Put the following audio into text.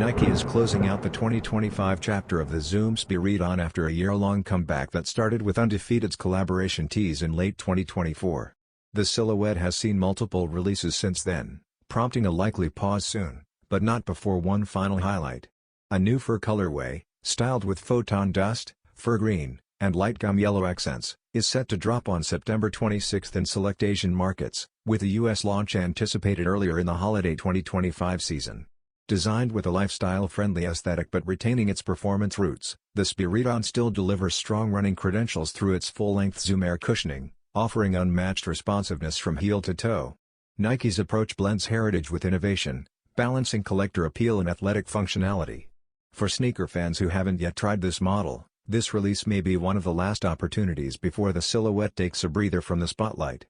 Nike is closing out the 2025 chapter of the Zoom Spiridon after a year-long comeback that started with UNDEFEATED's collaboration tease in late 2024. The silhouette has seen multiple releases since then, prompting a likely pause soon, but not before one final highlight. A new fur colorway, styled with Photon Dust, Fir Green, and light gum yellow accents, is set to drop on September 26 in select Asian markets, with a US launch anticipated earlier in the holiday 2025 season. Designed with a lifestyle-friendly aesthetic but retaining its performance roots, the Spiridon still delivers strong running credentials through its full-length Zoom Air cushioning, offering unmatched responsiveness from heel to toe. Nike's approach blends heritage with innovation, balancing collector appeal and athletic functionality. For sneaker fans who haven't yet tried this model, this release may be one of the last opportunities before the silhouette takes a breather from the spotlight.